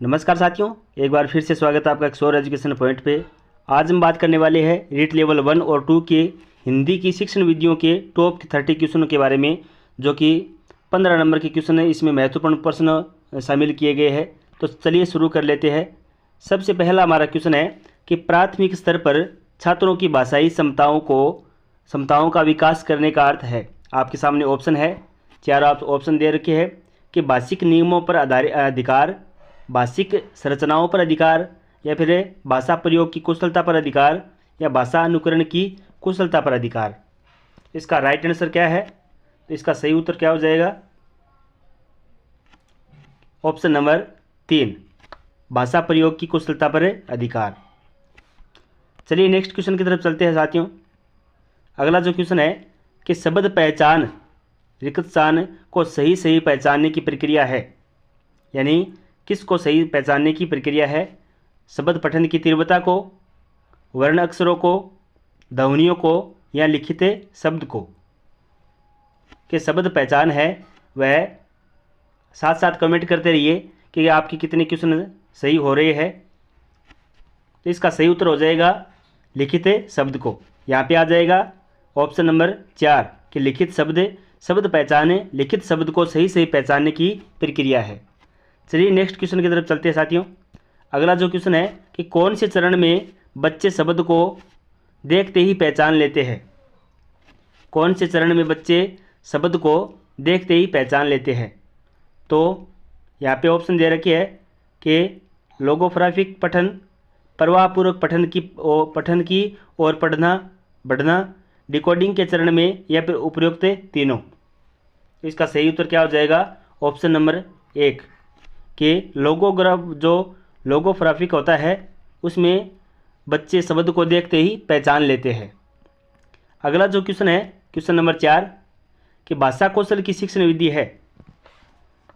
नमस्कार साथियों, एक बार फिर से स्वागत है आपका एक्सोर एजुकेशन पॉइंट पे। आज हम बात करने वाले हैं रीट लेवल 1 और 2 के हिंदी की शिक्षण विधियों के टॉप 30 क्वेश्चनों के बारे में, जो कि 15 नंबर के क्वेश्चन है। इसमें महत्वपूर्ण प्रश्न शामिल किए गए हैं। तो चलिए शुरू कर लेते हैं। सबसे पहला हमारा क्वेश्चन है कि प्राथमिक स्तर पर छात्रों की भाषाई क्षमताओं का विकास करने का अर्थ है। आपके सामने ऑप्शन है, 4 ऑप्शन दे रखे हैं कि भाषिक नियमों पर आधारित अधिकार, भाषिक संरचनाओं पर अधिकार, या फिर भाषा प्रयोग की कुशलता पर अधिकार, या भाषा अनुकरण की कुशलता पर अधिकार। इसका राइट आंसर क्या है? तो इसका सही उत्तर क्या हो जाएगा? ऑप्शन नंबर 3, भाषा प्रयोग की कुशलता पर अधिकार। चलिए नेक्स्ट क्वेश्चन की तरफ चलते हैं साथियों। अगला जो क्वेश्चन है कि शब्द पहचान रिक्त स्थान को सही पहचानने की प्रक्रिया है। यानी किसको सही पहचानने की प्रक्रिया है? शब्द पठन की तीव्रता को, वर्ण अक्षरों को, ध्वनियों को, या लिखित शब्द को। कि शब्द पहचान है वह साथ साथ कमेंट करते रहिए कि आपके कितने क्वेश्चन सही हो रहे हैं। तो इसका सही उत्तर हो जाएगा लिखित शब्द को। यहाँ पे आ जाएगा ऑप्शन नंबर 4 कि लिखित शब्द पहचान लिखित शब्द को सही पहचानने की प्रक्रिया है। चलिए नेक्स्ट क्वेश्चन की तरफ चलते हैं साथियों। अगला जो क्वेश्चन है कि कौन से चरण में बच्चे शब्द को देखते ही पहचान लेते हैं? कौन से चरण में बच्चे शब्द को देखते ही पहचान लेते हैं? तो यहाँ पे ऑप्शन दे रखे है कि लोगोग्राफिक पठन, प्रवाहपूर्वक पठन की और पढ़ना बढ़ना, डिकोडिंग के चरण में, या फिर उपयुक्त तीनों। इसका सही उत्तर क्या हो जाएगा? ऑप्शन नंबर 1 कि लोगोग्राफिक होता है उसमें बच्चे शब्द को देखते ही पहचान लेते हैं। अगला जो क्वेश्चन है क्वेश्चन नंबर 4 कि भाषा कौशल की शिक्षण विधि है।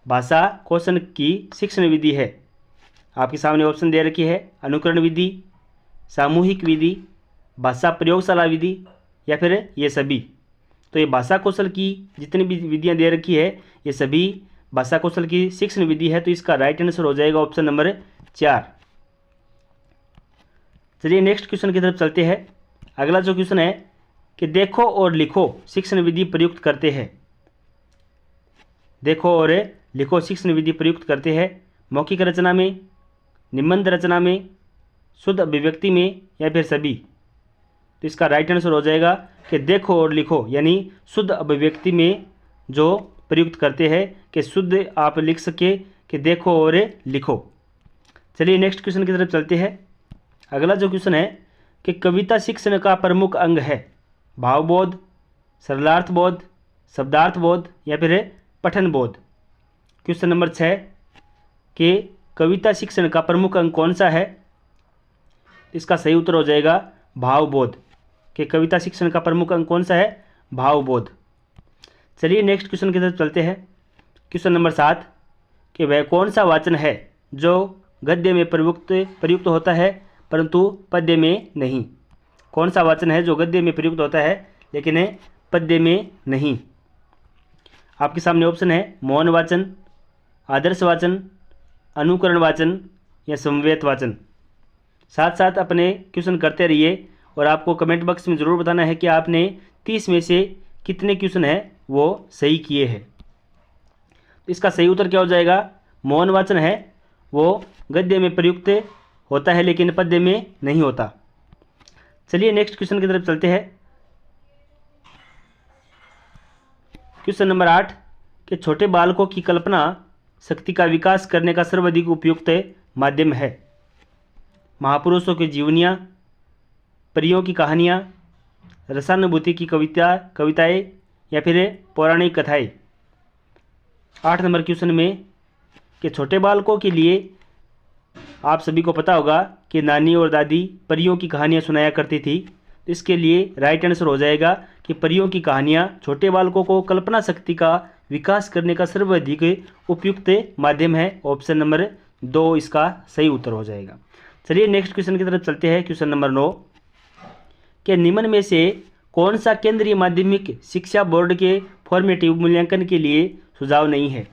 भाषा कौशल की शिक्षण विधि है। आपके सामने ऑप्शन दे रखी है, अनुकरण विधि, सामूहिक विधि, भाषा प्रयोगशाला विधि, या फिर ये सभी। तो ये भाषा कौशल की जितनी भी विधियाँ दे रखी है ये सभी भाषा कौशल की शिक्षण विधि है। तो इसका राइट आंसर हो जाएगा ऑप्शन नंबर 4। चलिए नेक्स्ट क्वेश्चन की तरफ चलते हैं। अगला जो क्वेश्चन है कि देखो और लिखो शिक्षण विधि प्रयुक्त करते हैं। देखो और लिखो शिक्षण विधि प्रयुक्त करते हैं मौखिक रचना में, निबंध रचना में, शुद्ध अभिव्यक्ति में, या फिर सभी। तो इसका राइट आंसर हो जाएगा कि देखो और लिखो यानी शुद्ध अभिव्यक्ति में जो प्रयुक्त करते हैं कि शुद्ध आप लिख सके कि देखो और लिखो। चलिए नेक्स्ट क्वेश्चन की तरफ चलते हैं। अगला जो क्वेश्चन है कि कविता शिक्षण का प्रमुख अंग है। भावबोध, सरलार्थ बोध, शब्दार्थ बोध, या फिर पठन बोध। क्वेश्चन नंबर 6 कि कविता शिक्षण का प्रमुख अंग कौन सा है? इसका सही उत्तर हो जाएगा भावबोध। कि कविता शिक्षण का प्रमुख अंग कौन सा है? भावबोध। चलिए नेक्स्ट क्वेश्चन की तरफ चलते हैं। क्वेश्चन नंबर 7 कि वह कौन सा वाचन है जो गद्य में प्रयुक्त होता है परंतु पद्य में नहीं? कौन सा वाचन है जो गद्य में प्रयुक्त होता है लेकिन पद्य में नहीं? आपके सामने ऑप्शन है, मौन वाचन, आदर्श वाचन, अनुकरण वाचन, या समवेत वाचन। साथ साथ अपने क्वेश्चन करते रहिए और आपको कमेंट बॉक्स में ज़रूर बताना है कि आपने 30 में से कितने क्वेश्चन हैं वो सही किए हैं। तो इसका सही उत्तर क्या हो जाएगा? मौन वाचन है वो गद्य में प्रयुक्त होता है लेकिन पद्य में नहीं होता। चलिए नेक्स्ट क्वेश्चन की तरफ चलते हैं। क्वेश्चन नंबर 8 कि छोटे बालकों की कल्पना शक्ति का विकास करने का सर्वाधिक उपयुक्त माध्यम है। महापुरुषों की जीवनियाँ, परियों की कहानियाँ, रसानुभूति की कविताएं, या फिर पौराणिक कथाएं। 8 नंबर क्वेश्चन में कि छोटे बालकों के लिए आप सभी को पता होगा कि नानी और दादी परियों की कहानियाँ सुनाया करती थी। इसके लिए राइट आंसर हो जाएगा कि परियों की कहानियाँ छोटे बालकों को कल्पना शक्ति का विकास करने का सर्वाधिक उपयुक्त माध्यम है। ऑप्शन नंबर 2 इसका सही उत्तर हो जाएगा। चलिए नेक्स्ट क्वेश्चन की तरफ चलते हैं। क्वेश्चन नंबर 9 कि निम्न में से कौन सा केंद्रीय माध्यमिक शिक्षा बोर्ड के फॉर्मेटिव मूल्यांकन के लिए सुझाव नहीं है?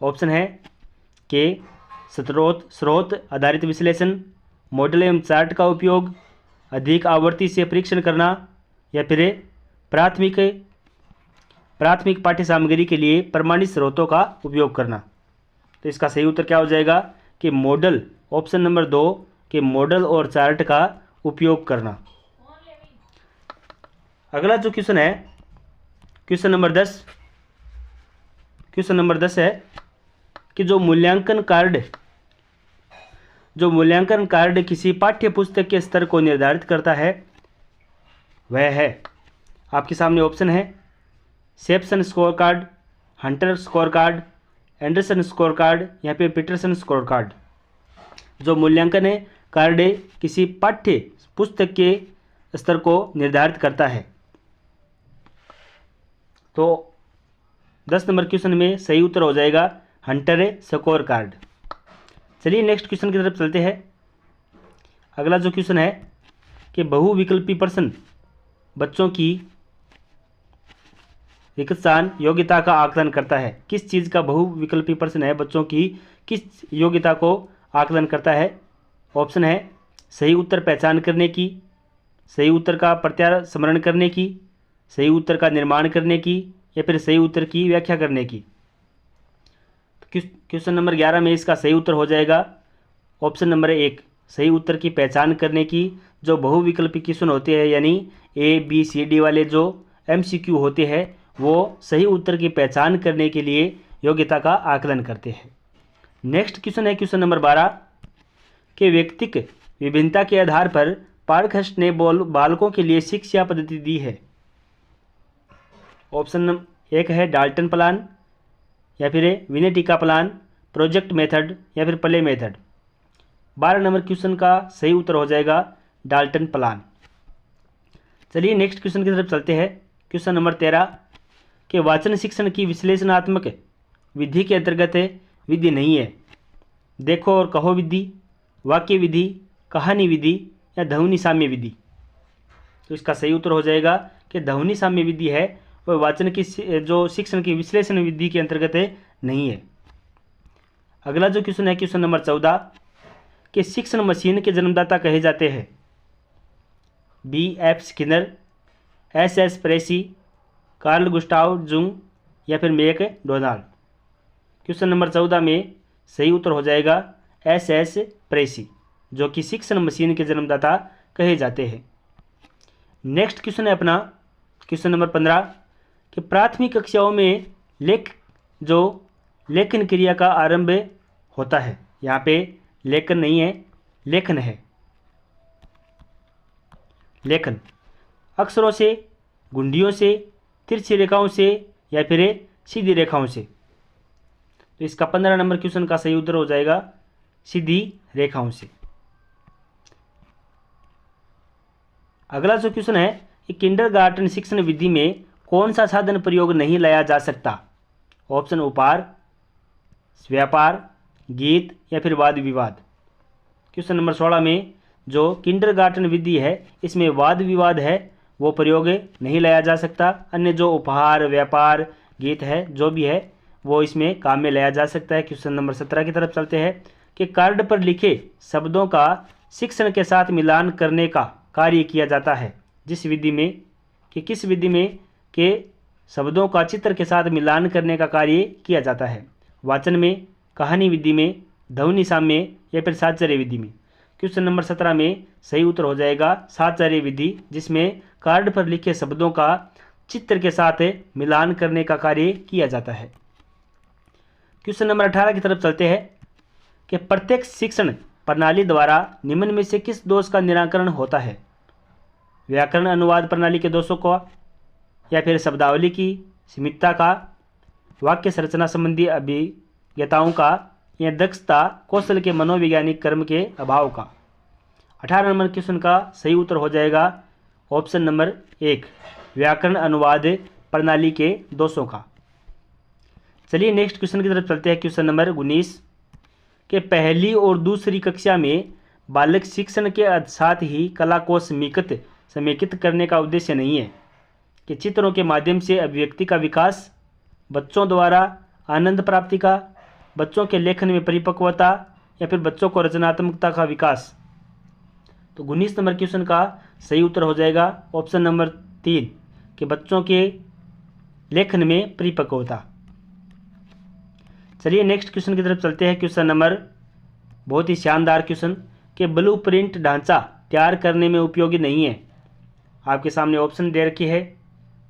ऑप्शन है कि स्रोत आधारित विश्लेषण, मॉडल एवं चार्ट का उपयोग, अधिक आवृत्ति से परीक्षण करना, या फिर प्राथमिक पाठ्य सामग्री के लिए प्रमाणित स्रोतों का उपयोग करना। तो इसका सही उत्तर क्या हो जाएगा कि मॉडल, ऑप्शन नंबर 2 कि मॉडल और चार्ट का उपयोग करना। अगला जो क्वेश्चन है क्वेश्चन नंबर 10 है कि जो मूल्यांकन कार्ड किसी पाठ्य पुस्तक के स्तर को निर्धारित करता है वह है, आपके सामने ऑप्शन है शेप्सन score card, Hunter score card, Anderson score card या फिर पीटरसन स्कोर कार्ड। जो मूल्यांकन है कार्ड किसी पाठ्य पुस्तक के स्तर को निर्धारित करता है। तो 10 नंबर क्वेश्चन में सही उत्तर हो जाएगा हंटर स्कोर कार्ड। चलिए नेक्स्ट क्वेश्चन की तरफ चलते हैं। अगला जो क्वेश्चन है कि बहुविकल्पी प्रश्न बच्चों की विकसान योग्यता का आकलन करता है। किस चीज़ का बहुविकल्पी प्रश्न है, बच्चों की किस योग्यता को आकलन करता है? ऑप्शन है सही उत्तर पहचान करने की, सही उत्तर का प्रत्यार स्मरण करने की, सही उत्तर का निर्माण करने की, या फिर सही उत्तर की व्याख्या करने की। क्वेश्चन नंबर 11 में इसका सही उत्तर हो जाएगा ऑप्शन नंबर 1 सही उत्तर की पहचान करने की। जो बहुविकल्पी क्वेश्चन होते हैं यानी ABCD वाले जो MCQ होते हैं वो सही उत्तर की पहचान करने के लिए योग्यता का आकलन करते हैं। नेक्स्ट क्वेश्चन है क्वेश्चन नंबर 12 के व्यक्तिक विभिन्नता के आधार पर पारखष्ट ने बालकों के लिए शिक्षा पद्धति दी है। ऑप्शन नंबर 1 है डाल्टन प्लान, या फिर विनेटिका प्लान, प्रोजेक्ट मेथड, या फिर प्ले मेथड। 12 नंबर क्वेश्चन का सही उत्तर हो जाएगा डाल्टन प्लान। चलिए नेक्स्ट क्वेश्चन की तरफ चलते हैं। क्वेश्चन नंबर 13 के वाचन शिक्षण की विश्लेषणात्मक विधि के अंतर्गत विधि नहीं है। देखो और कहो विधि, वाक्य विधि, कहानी विधि, या ध्वनि साम्य विधि। तो इसका सही उत्तर हो जाएगा कि ध्वनि साम्य विधि है, वह वाचन की जो शिक्षण की विश्लेषण विधि के अंतर्गत नहीं है। अगला जो क्वेश्चन है क्वेश्चन नंबर 14 के शिक्षण मशीन के जन्मदाता कहे जाते हैं। B.F. Skinner, S.S. Pressey, Carl Gustav Jung, या फिर मैकडोनाल्ड। क्वेश्चन नंबर 14 में सही उत्तर हो जाएगा S.S. प्रेसी, जो कि शिक्षण मशीन के जन्मदाता कहे जाते हैं। नेक्स्ट क्वेश्चन है अपना क्वेश्चन नंबर 15 कि प्राथमिक कक्षाओं में लेखन क्रिया का आरंभ होता है। यहाँ पे लेखन नहीं है, लेखन है। लेखन अक्षरों से, गुंडियों से, तिरछी रेखाओं से, या फिर सीधी रेखाओं से। तो इसका 15 नंबर क्वेश्चन का सही उत्तर हो जाएगा सीधी रेखाओं से। अगला जो क्वेश्चन है कि किंडरगार्टन शिक्षण विधि में कौन सा साधन प्रयोग नहीं लाया जा सकता? ऑप्शन उपहार, व्यापार, गीत, या फिर वाद विवाद। क्वेश्चन नंबर 16 में जो किंडरगार्टन विधि है इसमें वाद विवाद है वो प्रयोग नहीं लाया जा सकता। अन्य जो उपहार, व्यापार, गीत है जो भी है वो इसमें काम में लाया जा सकता है। क्वेश्चन नंबर 17 की तरफ चलते हैं कि कार्ड पर लिखे शब्दों का शिक्षण के साथ मिलान करने का कार्य किया जाता है। जिस विधि में कि किस विधि में के शब्दों का चित्र के साथ मिलान करने का कार्य किया जाता है? वाचन में, कहानी विधि में, ध्वनि साम्य, या फिर साहचर्य विधि में। क्वेश्चन नंबर 17 में सही उत्तर हो जाएगा साहचर्य विधि, जिसमें कार्ड पर लिखे शब्दों का चित्र के साथ मिलान करने का कार्य किया जाता है। क्वेश्चन नंबर 18 की तरफ चलते हैं कि प्रत्येक शिक्षण प्रणाली द्वारा निम्न में से किस दोष का निराकरण होता है? व्याकरण अनुवाद प्रणाली के दोषों का, या फिर शब्दावली की सीमितता का, वाक्य संरचना संबंधी अभिज्ञताओं का, या दक्षता कौशल के मनोवैज्ञानिक कर्म के अभाव का। 18 नंबर क्वेश्चन का सही उत्तर हो जाएगा ऑप्शन नंबर 1 व्याकरण अनुवाद प्रणाली के दोषों का। चलिए नेक्स्ट क्वेश्चन की तरफ चलते हैं। क्वेश्चन नंबर 19 के पहली और दूसरी कक्षा में बालक शिक्षण के साथ ही कला को समेकित करने का उद्देश्य नहीं है कि चित्रों के माध्यम से अभिव्यक्ति का विकास, बच्चों द्वारा आनंद प्राप्ति का, बच्चों के लेखन में परिपक्वता, या फिर बच्चों को रचनात्मकता का विकास। तो 19 नंबर क्वेश्चन का सही उत्तर हो जाएगा ऑप्शन नंबर 3 कि बच्चों के लेखन में परिपक्वता। चलिए नेक्स्ट क्वेश्चन की तरफ चलते हैं। क्वेश्चन नंबर बहुत ही शानदार क्वेश्चन कि ब्लूप्रिंट ढांचा तैयार करने में उपयोगी नहीं है। आपके सामने ऑप्शन दे रखी है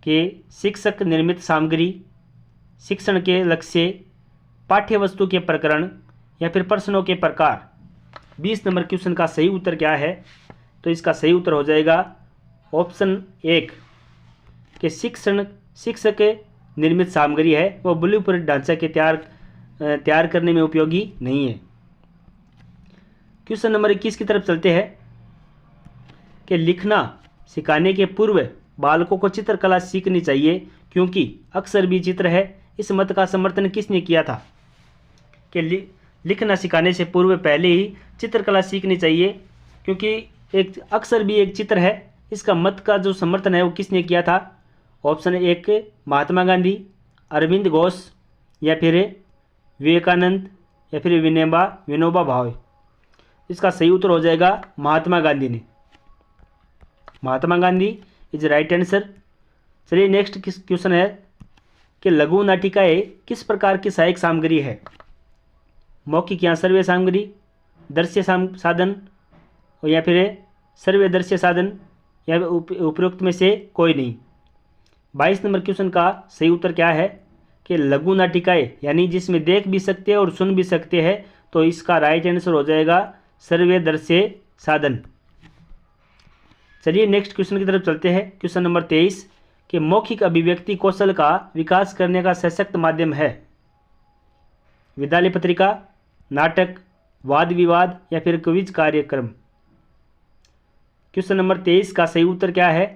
कि शिक्षक निर्मित सामग्री, शिक्षण के लक्ष्य, पाठ्य वस्तु के प्रकरण या फिर प्रश्नों के प्रकार। 20 नंबर क्वेश्चन का सही उत्तर क्या है? तो इसका सही उत्तर हो जाएगा ऑप्शन 1 कि शिक्षक निर्मित सामग्री है वो ब्लूप्रिंट ढांचा के तैयार करने में उपयोगी नहीं है। क्वेश्चन नंबर 21 की तरफ चलते हैं कि लिखना सिखाने के पूर्व बालकों को चित्रकला सीखनी चाहिए क्योंकि अक्सर भी चित्र है। इस मत का समर्थन किसने किया था? कि लिखना सिखाने से पूर्व पहले ही चित्रकला सीखनी चाहिए क्योंकि एक अक्सर भी एक चित्र है। इसका मत का जो समर्थन है वो किसने किया था? ऑप्शन 1 महात्मा गांधी, अरविंद घोष या फिर विवेकानंद या फिर विनोबा भावे। इसका सही उत्तर हो जाएगा महात्मा गांधी ने। Mahatma Gandhi is right answer. चलिए नेक्स्ट क्वेश्चन है कि लघु नाटिकाएँ किस प्रकार की सहायक सामग्री है? मौखिक या श्रव्य सामग्री, दृश्य साधन या फिर श्रव्य दृश्य साधन या उपरोक्त में से कोई नहीं। 22 नंबर क्वेश्चन का सही उत्तर क्या है कि लघु नाटिकाएँ यानी जिसमें देख भी सकते हैं और सुन भी सकते हैं। तो इसका राइट आंसर हो जाएगा श्रव्य दृश्य साधन। चलिए नेक्स्ट क्वेश्चन की तरफ चलते हैं। क्वेश्चन नंबर 23 कि मौखिक अभिव्यक्ति कौशल का विकास करने का सशक्त माध्यम है? विद्यालय पत्रिका, नाटक, वाद विवाद या फिर क्विज कार्यक्रम। क्वेश्चन नंबर 23 का सही उत्तर क्या है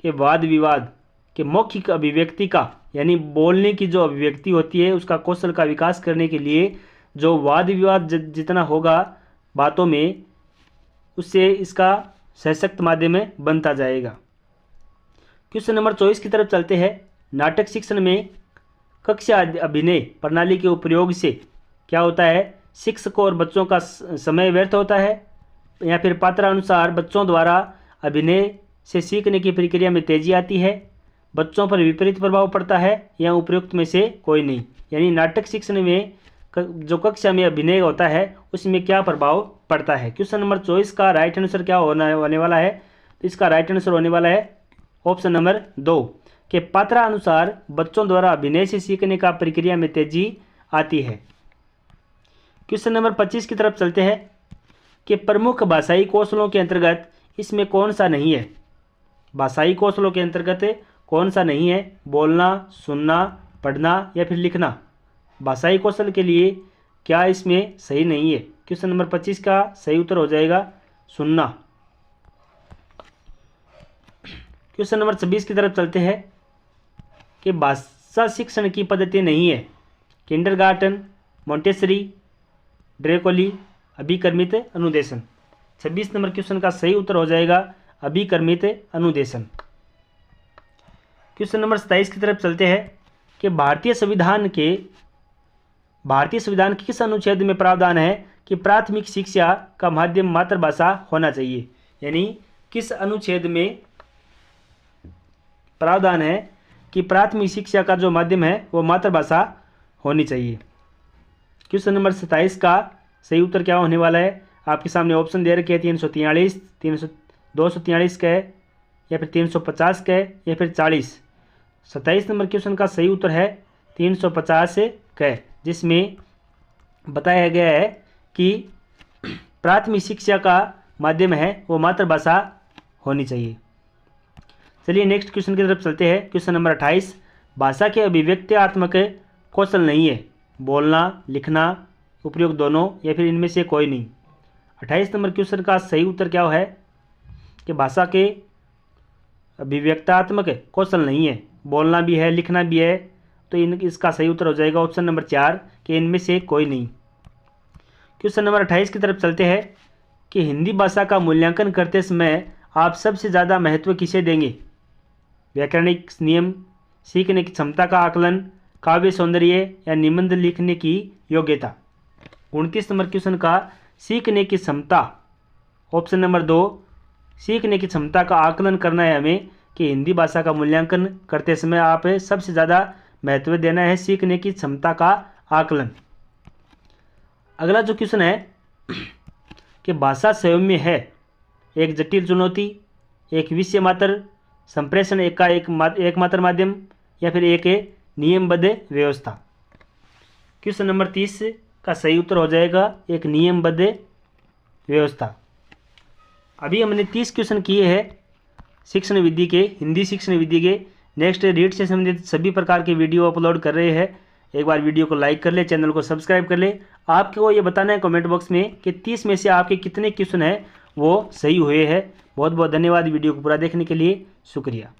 कि वाद विवाद के मौखिक अभिव्यक्ति का यानी बोलने की जो अभिव्यक्ति होती है उसका कौशल का विकास करने के लिए जो वाद विवाद जितना होगा बातों में उससे इसका सशक्त माध्यम बनता जाएगा। क्वेश्चन नंबर 24 की तरफ चलते हैं। नाटक शिक्षण में कक्षा अभिनय प्रणाली के उपयोग से क्या होता है? शिक्षकों और बच्चों का समय व्यर्थ होता है या फिर पात्रानुसार बच्चों द्वारा अभिनय से सीखने की प्रक्रिया में तेजी आती है, बच्चों पर विपरीत प्रभाव पड़ता है या उपयुक्त में से कोई नहीं। यानी नाटक शिक्षण में जो कक्षा में अभिनय होता है उसमें क्या प्रभाव पड़ता है। क्वेश्चन नंबर 24 का राइट आंसर क्या होने वाला है? तो इसका राइट आंसर होने वाला है ऑप्शन नंबर 2 कि पात्रानुसार बच्चों द्वारा अभिनय से सीखने का प्रक्रिया में तेजी आती है। क्वेश्चन नंबर 25 की तरफ चलते हैं कि प्रमुख भाषाई कौशलों के अंतर्गत इसमें कौन सा नहीं है? भाषाई कौशलों के अंतर्गत कौन सा नहीं है? बोलना, सुनना, पढ़ना या फिर लिखना। भाषाई कौशल के लिए क्या इसमें सही नहीं है? क्वेश्चन नंबर 25 का सही उत्तर हो जाएगा सुनना। क्वेश्चन नंबर 26 की तरफ चलते हैं कि भाषा शिक्षण की पद्धति नहीं है। किंडरगार्टन, मोंटेसरी, ड्रेकोली, अभिकर्मित अनुदेशन। 26 नंबर क्वेश्चन का सही उत्तर हो जाएगा अभिकर्मित अनुदेशन। क्वेश्चन नंबर 27 की तरफ चलते हैं कि भारतीय संविधान के किस अनुच्छेद में प्रावधान है कि प्राथमिक शिक्षा का माध्यम मातृभाषा होना चाहिए? यानी किस अनुच्छेद में प्रावधान है कि प्राथमिक शिक्षा का जो माध्यम है वो मातृभाषा होनी चाहिए। क्वेश्चन नंबर 27 का सही उत्तर क्या होने वाला है? आपके सामने ऑप्शन दे रखे हैं 343, 243 का है या फिर 350 का है या फिर 40। 27 नंबर क्वेश्चन का सही उत्तर है 350 का है, जिसमें बताया गया है कि प्राथमिक शिक्षा का माध्यम है वो मातृभाषा होनी चाहिए। चलिए नेक्स्ट क्वेश्चन की तरफ चलते हैं। क्वेश्चन नंबर 28 भाषा के अभिव्यक्त्यात्मक कौशल नहीं है? बोलना, लिखना, उपयोग दोनों या फिर इनमें से कोई नहीं। 28 नंबर क्वेश्चन का सही उत्तर क्या है कि भाषा के अभिव्यक्तात्मक कौशल नहीं है, बोलना भी है, लिखना भी है। तो इसका सही उत्तर हो जाएगा ऑप्शन नंबर 4 कि इनमें से कोई नहीं। क्वेश्चन नंबर 28 की तरफ चलते हैं कि हिंदी भाषा का मूल्यांकन करते समय आप सबसे ज़्यादा महत्व किसे देंगे? व्याकरणिक नियम, सीखने की क्षमता का आकलन, काव्य सौंदर्य या निबंध लिखने की योग्यता। 29 नंबर क्वेश्चन का सीखने की क्षमता, ऑप्शन नंबर 2, सीखने की क्षमता का आकलन करना है हमें कि हिंदी भाषा का मूल्यांकन करते समय आप सबसे ज़्यादा महत्व देना है सीखने की क्षमता का आकलन। अगला जो क्वेश्चन है कि भाषा स्वयं में है एक जटिल चुनौती, एक विषय मात्र, संप्रेषण एकमात्र माध्यम, या फिर एक नियमबद्ध व्यवस्था। क्वेश्चन नंबर 30 का सही उत्तर हो जाएगा एक नियमबद्ध व्यवस्था। अभी हमने 30 क्वेश्चन किए हैं शिक्षण विधि के, हिंदी शिक्षण विधि के। नेक्स्ट रीड से संबंधित सभी प्रकार के वीडियो अपलोड कर रहे हैं। एक बार वीडियो को लाइक कर ले, चैनल को सब्सक्राइब कर ले। आपको ये बताना है कमेंट बॉक्स में कि 30 में से आपके कितने क्वेश्चन हैं वो सही हुए हैं। बहुत बहुत धन्यवाद वीडियो को पूरा देखने के लिए, शुक्रिया।